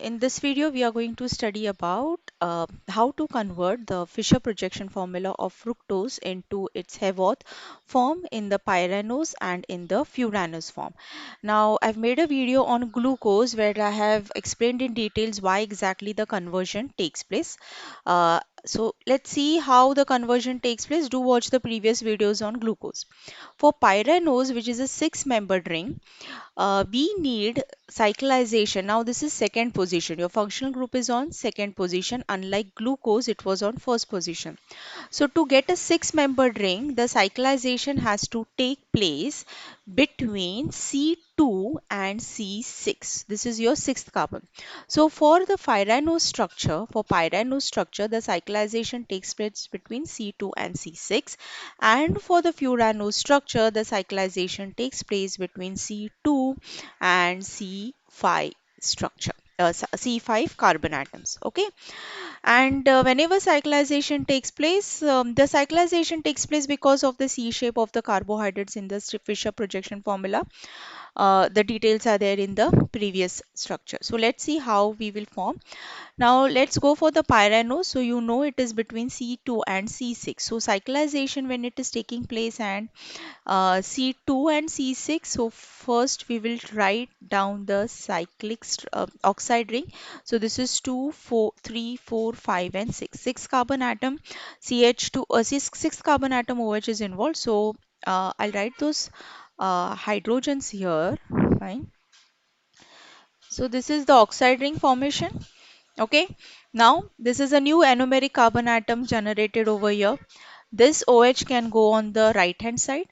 in this video, we are going to study about how to convert the Fisher projection formula of fructose into its Haworth form in the Pyranose and in the Furanose form. Now, I've made a video on glucose where I have explained in details why exactly the conversion takes place. So let's see how the conversion takes place. Do watch the previous videos on glucose. For Pyranose, which is a six-membered ring, we need cyclization. Now this is second position. Your functional group is on second position. Unlike glucose, it was on first position. So to get a six-membered ring, the cyclization has to take place between C2 and C6. This is your sixth carbon. So for the Pyranose structure, the cyclization takes place between C2 and C6. And for the Furanose structure, the cyclization takes place between C2 and C5 structure. C5 carbon atoms. Okay, and whenever cyclization takes place, the cyclization takes place because of the C shape of the carbohydrates in the Fisher projection formula. The details are there in the previous structure. So let's see how we will form. Now let's go for the Pyranose. So you know it is between C2 and C6. So cyclization when it is taking place and C2 and C6. So first we will write down the oxide ring. So this is 2, 4, 3, 4, 5 and 6. 6 carbon atom CH2, 6 carbon atom OH is involved. So I'll write those hydrogens here. Fine. So this is the oxide ring formation. Okay. Now this is a new anomeric carbon atom generated over here. This OH can go on the right hand side.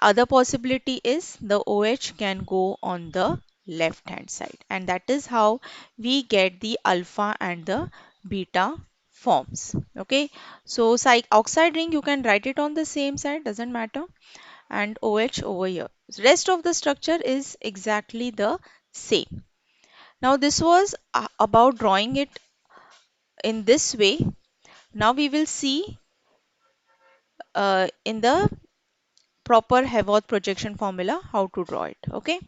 Other possibility is the OH can go on the left hand side, and that is how we get the alpha and the beta forms. Okay, so oxide ring you can write it on the same side, doesn't matter, and OH over here. Rest of the structure is exactly the same. Now this was about drawing it in this way. Now we will see in the proper Haworth projection formula how to draw it. Okay.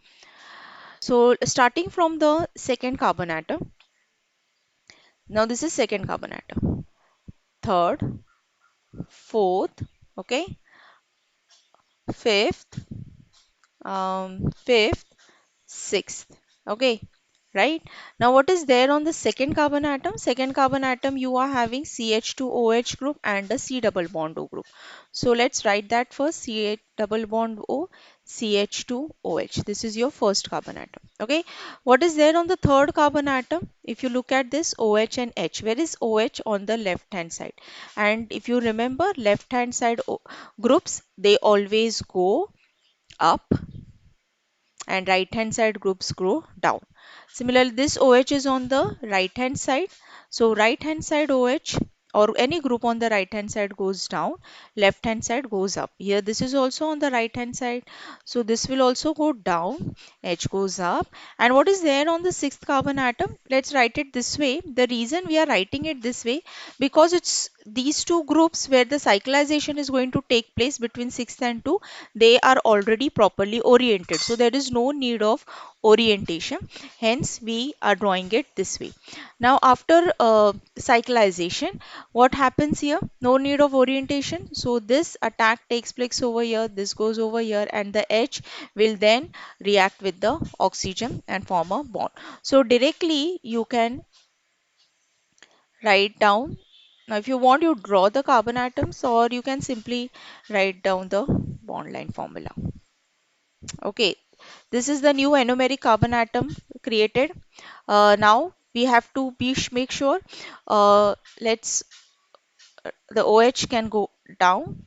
So starting from the second carbon atom, now this is second carbon atom, third, fourth, okay, fifth, fifth, sixth, okay, right? Now what is there on the second carbon atom? Second carbon atom you are having CH2OH group and a C double bond O group. So let's write that first, CH double bond O, CH2OH. This is your first carbon atom. Okay. What is there on the third carbon atom? If you look at this OH and H, where is OH on the left hand side? And if you remember left hand side groups, they always go up and right hand side groups go down. Similarly, this OH is on the right hand side. So right hand side OH or any group on the right hand side goes down, left hand side goes up. Here this is also on the right hand side. So this will also go down, H goes up. And what is there on the sixth carbon atom? Let's write it this way. The reason we are writing it this way, because it's these two groups where the cyclization is going to take place between 6 and 2, they are already properly oriented. So there is no need of orientation. Hence, we are drawing it this way. Now, after cyclization, what happens here? No need of orientation. So this attack takes place over here. This goes over here, and the H will then react with the oxygen and form a bond. So directly you can write down. Now, if you want, you draw the carbon atoms, or you can simply write down the bond line formula. Okay, this is the new anomeric carbon atom created. Now we have to make sure let's the OH can go down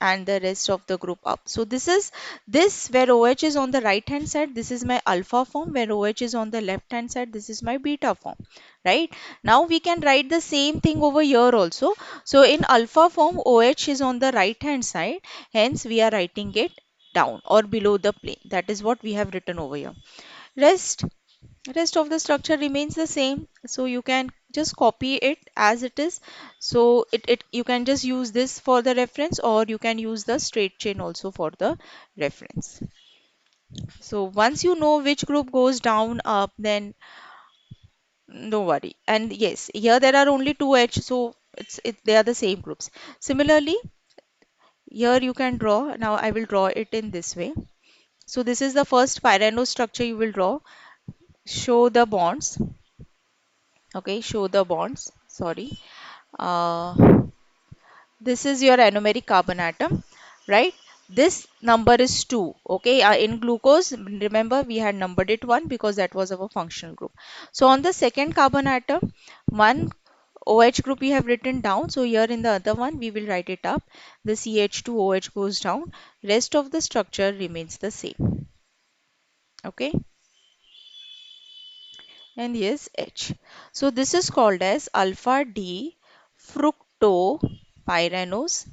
and the rest of the group up. So this is this where OH is on the right hand side, this is my alpha form. Where OH is on the left hand side, this is my beta form, right? Now we can write the same thing over here also. So in alpha form, OH is on the right hand side, hence we are writing it down or below the plane. That is what we have written over here. Rest Rest of the structure remains the same, so you can just copy it as it is. So it you can just use this for the reference, or you can use the straight chain also for the reference. So once you know which group goes down, up, then No worry. And yes, here there are only two H, so they are the same groups. Similarly, here you can draw. Now I will draw it in this way. So this is the first pyranose structure you will draw. Show the bonds. Okay, show the bonds. Sorry. Uh, this is your anomeric carbon atom, right? This number is 2. Okay, in glucose, remember we had numbered it 1 because that was our functional group. So on the second carbon atom, one OH group we have written down. So here in the other one, we will write it up. The CH2OH goes down. Rest of the structure remains the same. Okay, and yes, H. So this is called as alpha D fructopyranose,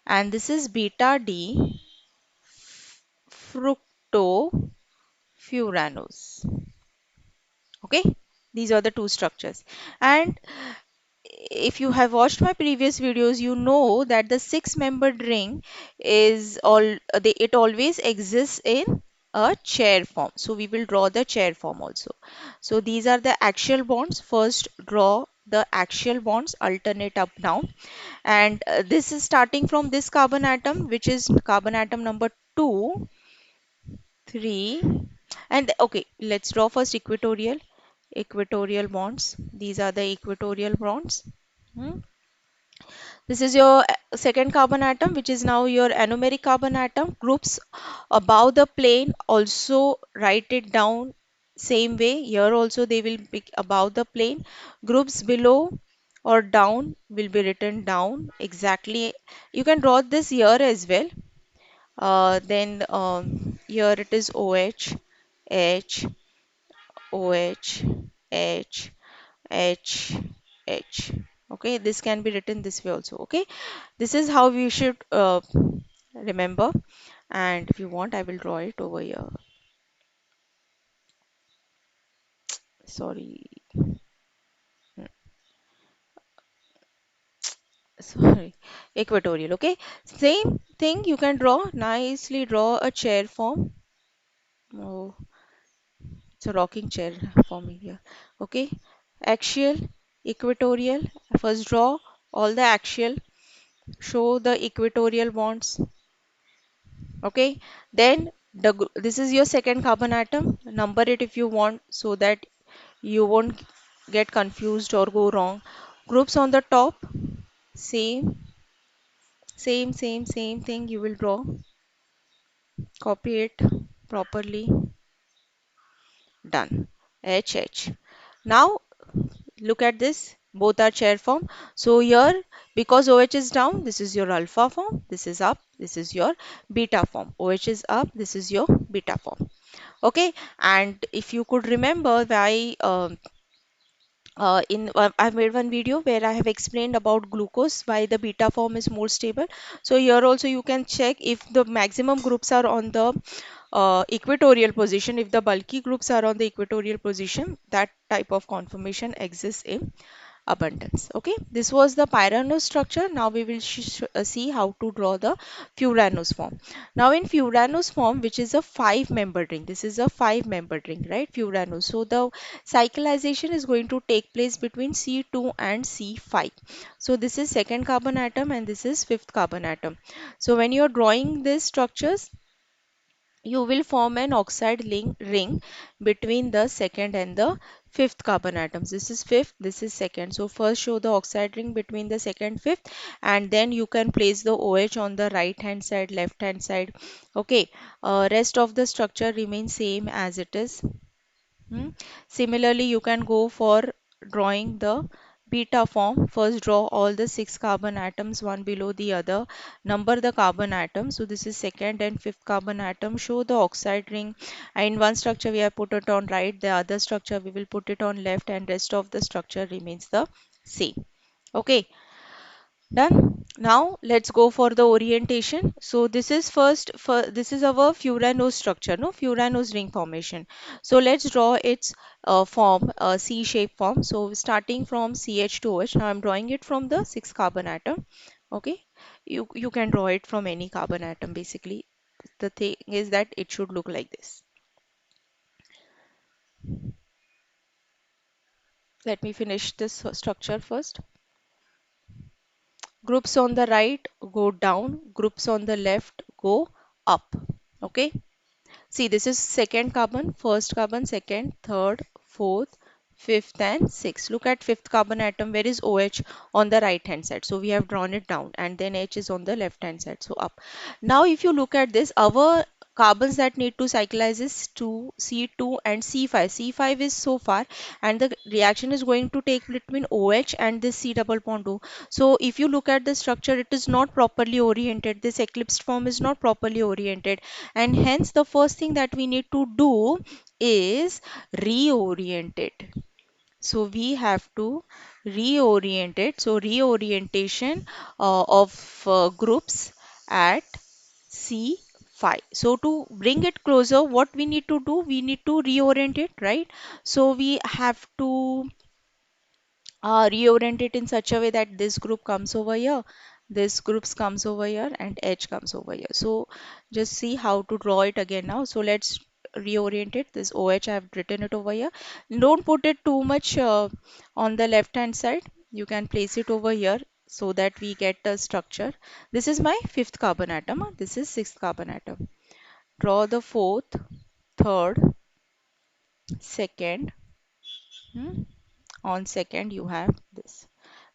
and this is beta D fructofuranose. Okay, these are the two structures. And if you have watched my previous videos, you know that the six-membered ring is it always exists in a chair form. So we will draw the chair form also. So these are the axial bonds. First draw the axial bonds, alternate up down, and this is starting from this carbon atom, which is carbon atom number 2, 3, and okay, let's draw first equatorial bonds. These are the equatorial bonds. Hmm. This is your second carbon atom, which is now your anomeric carbon atom. Groups above the plane, also write it down same way. Here also they will be above the plane. Groups below or down will be written down exactly. You can draw this here as well. Then here it is OH, H, OH, H, H, H. Okay, this can be written this way also. Okay, this is how we should remember. And if you want, I will draw it over here. Sorry, sorry, equatorial. Okay, same thing. You can draw nicely. Draw a chair form. Oh, it's a rocking chair for me here. Okay, axial, equatorial. First draw all the axial. Show the equatorial bonds. Okay, then this is your second carbon atom. Number it if you want so that you won't get confused or go wrong. Groups on the top, same, same thing you will draw. Copy it properly. Done. HH. Now look at this. Both are chair form. So here, because OH is down, this is your alpha form. This is up. This is your beta form. OH is up. This is your beta form. Okay. And if you could remember why I've made one video where I have explained about glucose, why the beta form is more stable. So here also you can check if the maximum groups are on the equatorial position, if the bulky groups are on the equatorial position, that type of conformation exists in abundance. Okay, this was the Pyranose structure. Now we will see how to draw the Furanose form. Now in Furanose form, which is a five-membered ring, this is a five-membered ring, right? Furanose. So the cyclization is going to take place between C2 and C5. So this is second carbon atom and this is fifth carbon atom. So when you are drawing these structures, you will form an oxide ring between the second and the fifth carbon atoms. This is fifth, this is second. So first show the oxide ring between the second, fifth, and then you can place the OH on the right hand side, left hand side. Okay, rest of the structure remains same as it is. Hmm. Similarly, you can go for drawing the beta form. First draw all the six carbon atoms one below the other. Number the carbon atoms. So this is second and fifth carbon atom. Show the oxide ring. In one structure we have put it on right, the other structure we will put it on left, and rest of the structure remains the same. Okay. Done. Now let's go for the orientation. So this is this is our Furanose structure, no? Furanose ring formation. So let's draw its form, C-shape form. So starting from CH2OH, now I'm drawing it from the 6 carbon atom. Okay, you can draw it from any carbon atom basically. The thing is that it should look like this. Let me finish this structure first. Groups on the right go down, groups on the left go up. Okay. See, this is second carbon, first carbon, second, third, fourth, fifth, and sixth. Look at fifth carbon atom. Where is OH? On the right hand side. So we have drawn it down, and then H is on the left hand side. So up. Now, if you look at this, our carbons that need to cyclize is 2, C2, and C5. C5 is so far, and the reaction is going to take between OH and this C double bond O. So if you look at the structure, it is not properly oriented. This eclipsed form is not properly oriented, and hence the first thing that we need to do is reorient it. So we have to reorient it. So reorientation of groups at C5. So to bring it closer, what we need to do, we need to reorient it, right? So we have to reorient it in such a way that this group comes over here, this groups comes over here, and H comes over here. So just see how to draw it again now. So let's reorient it. This OH, I have written it over here. Don't put it too much on the left hand side. You can place it over here so that we get a structure. This is my fifth carbon atom. This is sixth carbon atom. Draw the fourth, third, second. hmm, On second, you have this.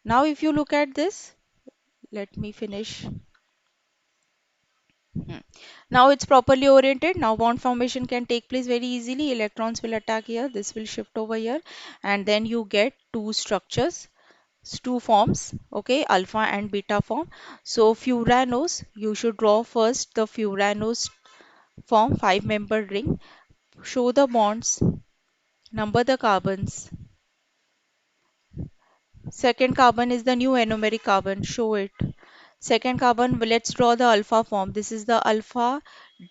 Now, if you look at this, let me finish. Hmm. Now it's properly oriented. Now bond formation can take place very easily. Electrons will attack here. This will shift over here. And then you get two structures, two forms. Okay, alpha and beta form. So Furanose, you should draw first the Furanose form, 5-member ring. Show the bonds, number the carbons. Second carbon is the new anomeric carbon. Show it. Second carbon, let's draw the alpha form. This is the alpha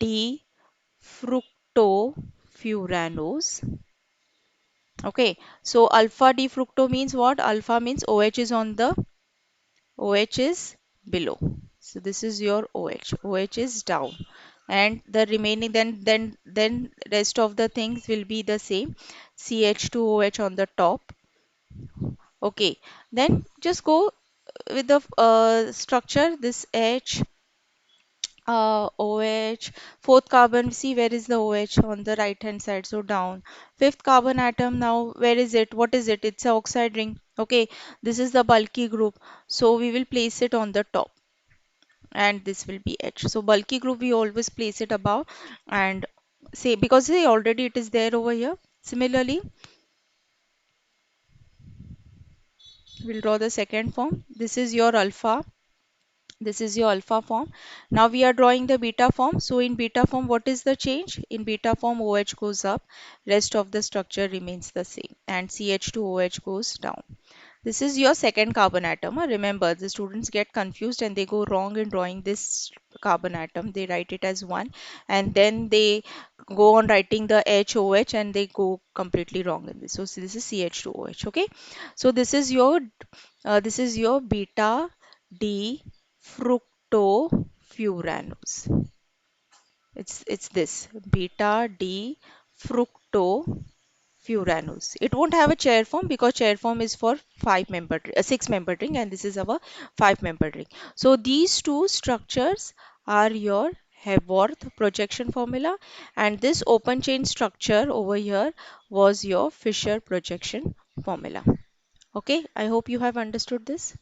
D-fructofuranose. Okay, so alpha D-fructo means what? Alpha means OH is on the, OH is below. So this is your OH. OH is down. And the remaining, then rest of the things will be the same. CH2OH on the top. Okay, then just go with the structure. This H, OH, fourth carbon, see where is the OH on the right hand side, so down. Fifth carbon atom, now where is it? What is it? It's a oxide ring. Okay, this is the bulky group, so we will place it on the top, and this will be H. So bulky group we always place it above, and say because see already it is there over here. Similarly, we'll draw the second form. This is your alpha. This is your alpha form. Now we are drawing the beta form. So in beta form, what is the change? In beta form, OH goes up, rest of the structure remains the same, and CH2OH goes down. This is your second carbon atom. Remember, the students get confused and they go wrong in drawing this carbon atom. They write it as one, and then they go on writing the HOH, and they go completely wrong in this. So this is CH2OH. Okay. So this is your beta D fructofuranose. It's this beta D fructofuranose. It won't have a chair form because chair form is for 5-member, 6-member ring, and this is our 5-member ring. So these two structures are your Haworth projection formula, and this open chain structure over here was your Fisher projection formula. Okay, I hope you have understood this.